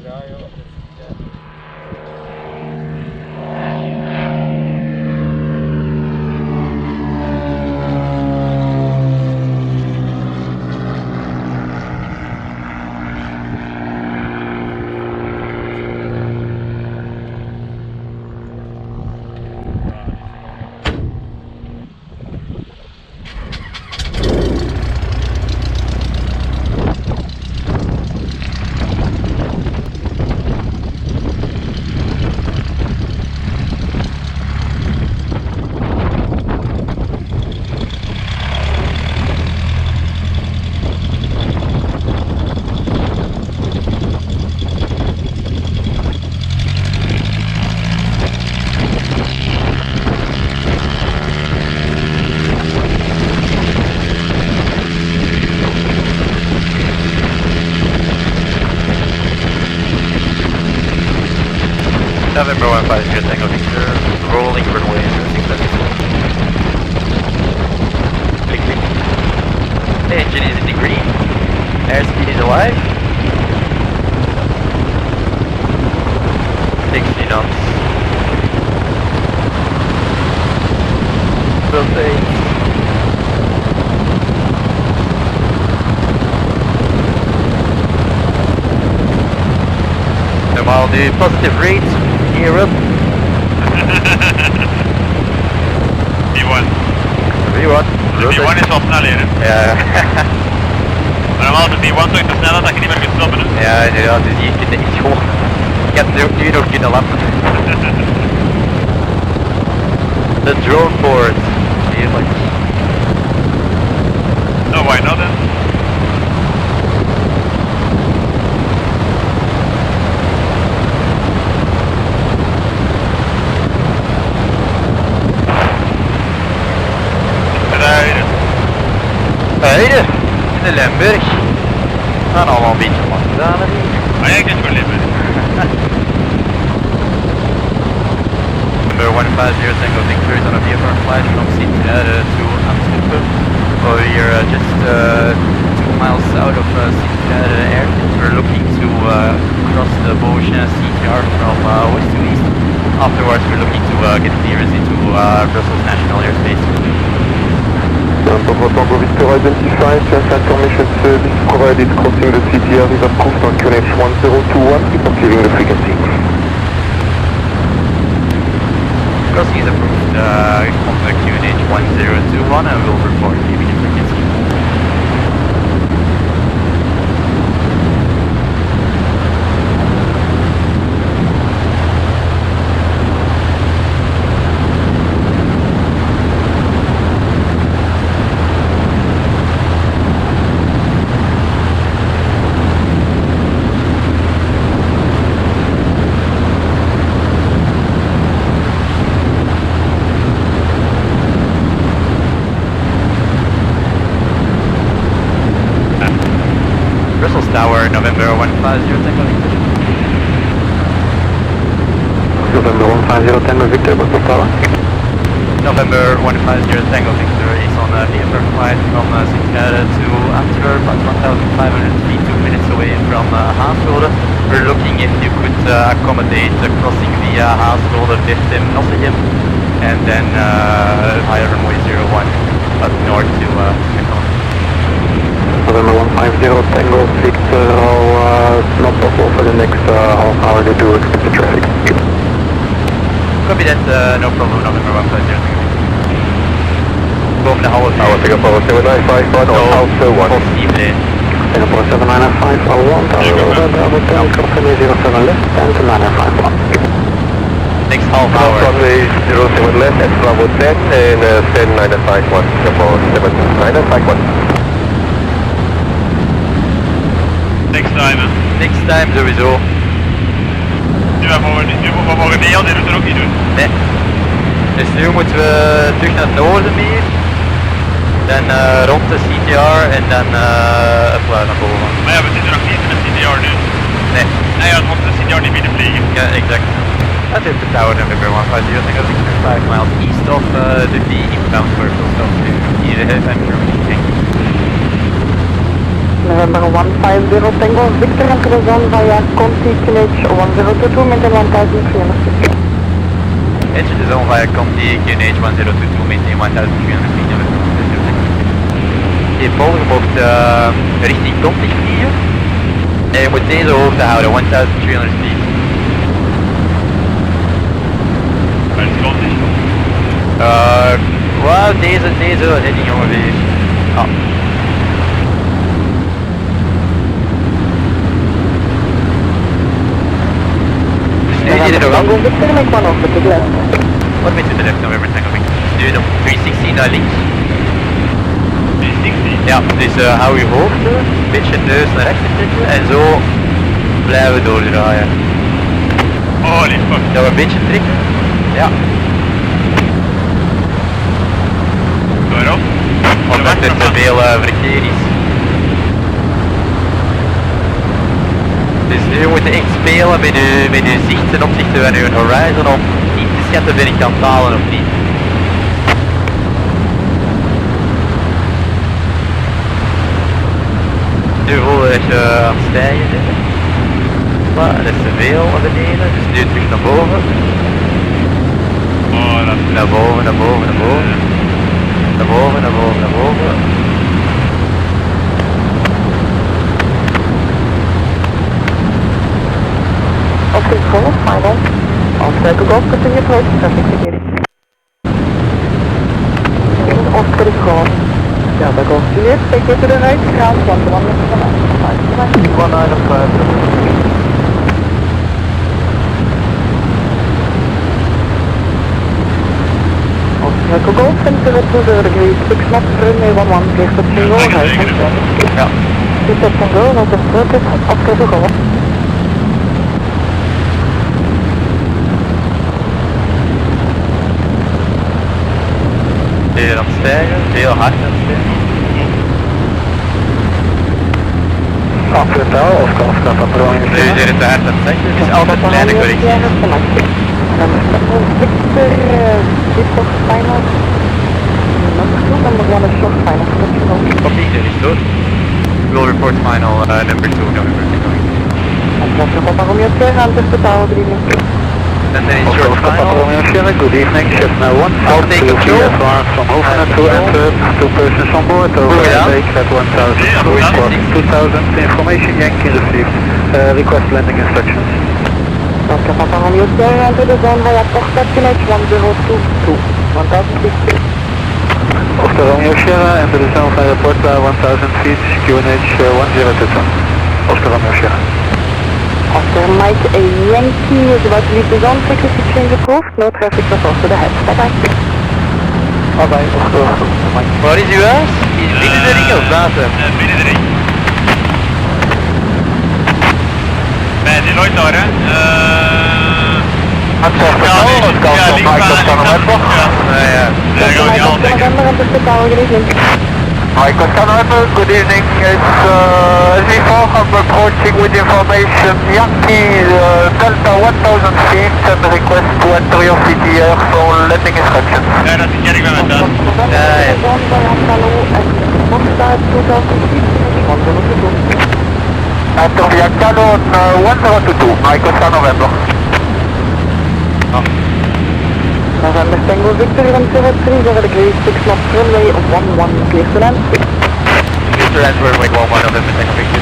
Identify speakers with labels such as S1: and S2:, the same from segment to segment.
S1: Ja, joh.
S2: November 150 Tango Victor, rolling runway 670. Click, click. The engine is in the green, airspeed is alive. 60 knots. Rotate. Normal, the positive rate. Gear up.
S3: V1.
S2: V1.
S3: V1 is wel snel hier, hè?
S2: Ja.
S3: Maar normaal met V1 zou ik zo snel dat je niet meer kunt stoppen, hè?
S2: Ja, inderdaad, dus hier kun je echt gewoon... Ik had het ook nu nog kunnen lappen. De DronePort. Heerlijk.
S3: Oh, why not then?
S2: Sint-Truiden, in de Limburg. We gaan allemaal een beetje wat gedaan hebben hier.
S3: Ah ja, ik denk voor Limburg.
S2: Number 150 Tango Victor is on a VFR flight from Sint-Truiden to Antwerp. We are just 2 miles south of Sint-Truiden airfield. We're looking to cross the Vosges CTR from west to east. Afterwards we're looking to get clearance into Brussels National Airspace.
S4: Tango Victor identified, just information service provided crossing the CTR is approved on QNH 1021, before clearing the frequency.
S2: Crossing is approved on the QNH 1021 and we'll report leaving the frequency. Tower, November 150 Tango Victor.
S4: November 150 Tango Victor, Brussels Tower.
S2: November 150 Tango Victor is on a VFR flight from Sint-Truiden to Antwerp at 1,500 feet, 2 minutes away from Haasrode. We're looking if you could accommodate crossing via Haasrode, Virtem, Nottingham, and then higher runway 01 up north to Mechelen.
S4: November 150 Tango Victor, not possible for the next half hour due to expected traffic.
S2: Copy that, no problem, November 150 Tango Victor. Komende half uur.
S4: Singapore 7951 on Alpha 1.
S2: Possible.
S4: Singapore 7951, Tower Hotel, company 07 left, and 951.
S2: Next half hour.
S4: Runway 07 left at Bravo 10 and 10951, Singapore 7951.
S3: Next time, hè?
S2: Next time sowieso.
S3: Nu, we mogen niet al die route ook niet doen.
S2: Nee. Dus nu moeten we terug naar het noorden meer. Dan rond de CTR en dan naar boven.
S3: Maar ja, we zitten nog niet in de CTR nu.
S2: Nee.
S3: Nee, ja, we moeten de CTR niet binnenvliegen.
S2: Ja, exact. That is the tower November 150 Tango Victor 5 miles east of the V inbound for full stop to here and Germany.
S1: November 150 Tango Victor enter the zone via Conti QNH 1022, maintain 1300 feet.
S2: Enter the zone via Conti QNH 1022, maintain 1300 feet. Je volgende mocht richting Conti vliegen. En je moet deze hoogte houden, 1300 feet.
S3: Waar is Conti?
S2: Wow, deze heading ongeveer. Ah. Dus nu zit er nog aan.
S1: Victor, make one off to the left.
S2: Wat met de left November Tango Victor? Nu op 360 naar links.
S3: 360?
S2: Ja, dus hou je hoogte, een beetje neus naar rechts trekken en zo blijven doordraaien.
S3: Holy fuck.
S2: Dat we een beetje trekken. Ja.
S3: Waarom?
S2: Omdat er te veel verkeer is. Dus nu moet je echt spelen met je zicht ten opzichte van je horizon om niet te schatten ben ik kan dalen of niet. Nu voel je dat je aan het stijgen bent. Maar dat is te veel naar beneden, dus nu terug naar boven.
S3: Oh, dat is...
S2: Naar boven, naar boven, naar boven. Naar boven, naar boven, naar boven.
S1: Okay, full, final. Oscar to golf, continue approach, traffic security. Oscar is golf. Delta Golf Juliet, take you to the right, ground 1 to 1 minute from us. 1 out of 5. Oscar Golf, center at 20 degrees, 6 knots, runway 11, clear for single, high control.
S2: Ja.
S1: 2 steps and go, not of purpose, Oscar to Golf.
S2: Weer aan het stijgen, heel hard aan het stijgen.
S4: Afgetal of afgetal.
S2: Nu is er te hard aan het zakken, het is altijd kleine correcties.
S1: Victor, dit toch final. Number 2, number 1 is short final.
S2: Copy, that is good. We'll report final number 2 November.
S1: Antwerp, Papa Romeo Sierra, Antwerp Tower, good evening.
S2: And then it's short final.
S4: Good evening, Cessna 1.
S2: I'll take control.
S4: VFR from Hoofden to Antwerp, 2 persons on board, over take at 1000, report 2000, information Yankee received, request landing instructions.
S1: Antwerp, Papa Romeo Sierra, enter the zone via Porta QNH 1022, 1000 feet.
S4: Oscar Romeo Sierra, enter the zone via Porta 1000 feet, QNH 1022. Oscar Romeo Sierra.
S1: Oscar Mike a Yankee is about to leave the zone, frequency change approved, no traffic reports to the head. Bye bye.
S4: Bye bye, Oscar Mike.
S2: Waar is uw huis? Is binnen de ring of buiten?
S3: Binnen de ring. Bij Deloitte daar, hè.
S4: Antwerp,
S3: Ja, links van
S2: Ja.
S3: Ja, gaan we niet al denken.
S4: Hi, Cessna, good evening. It's Z4, I'm approaching with information. Yankee Delta 1000 feet and request to enter your CTR for landing instructions.
S3: Ja, dat is de kerk bij mijn thuis.
S4: Enter via Canon 1022, Hi, Cessna November.
S1: November Tango Victor 103, 0 degrees, 6 knots, runway 11, clear to land.
S2: Clear to land, runway 11 November Tango Victor.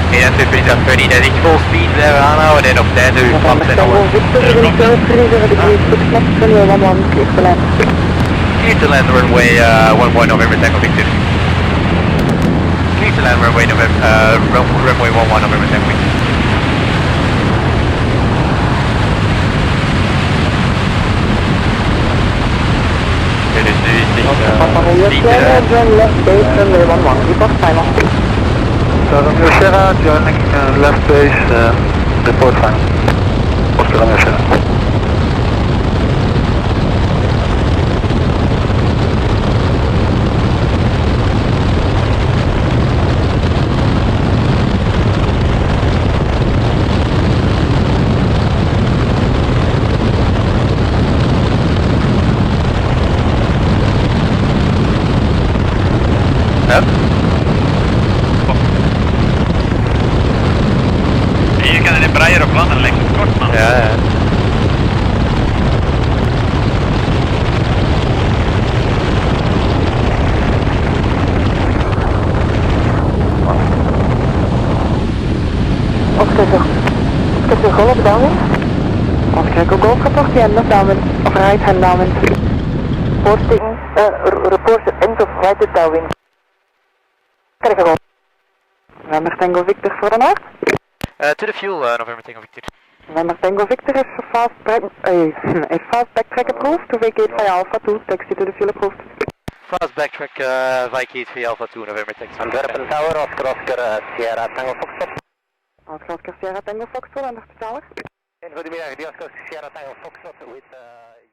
S2: Oké, dan super is dat funny, dat is full speed blijven aanhouden en op tijd uw klap
S1: November
S2: zijn
S1: Tango
S2: alles.
S1: Victor 103, 0 degrees, 6 knots, runway 11, clear to land.
S2: Clear to land, runway 11 November Tango Victor. Clear to land, runway 11 November Tango Victor. Dit is nu
S1: Papa Romeo Sierra, join left base, runway 11, report final.
S4: Oscar Romeo Sierra, joining left base, report final. Oscar Romeo Sierra.
S2: Ja.
S1: Oscar Golf downwind. Oscar Golf report the end of downwind. Of right hand downwind. Reporting, report the end of right downwind. Oscar Golf. November Tango Victor for the north.
S2: To the fuel, November Tango Victor.
S1: November Tango Victor is fast backtrack approved to vacate via Alpha 2, taxi to the fuel approved.
S2: Fast backtrack, vacate via Alpha 2, November taxi.
S4: Antwerp Tower, Oscar Sierra Tango Foxtrot.
S1: Oscar Sierra Tango Foxtrot, and the tower.
S4: En goedemiddag, die Oscar Sierra Tango Foxtrot with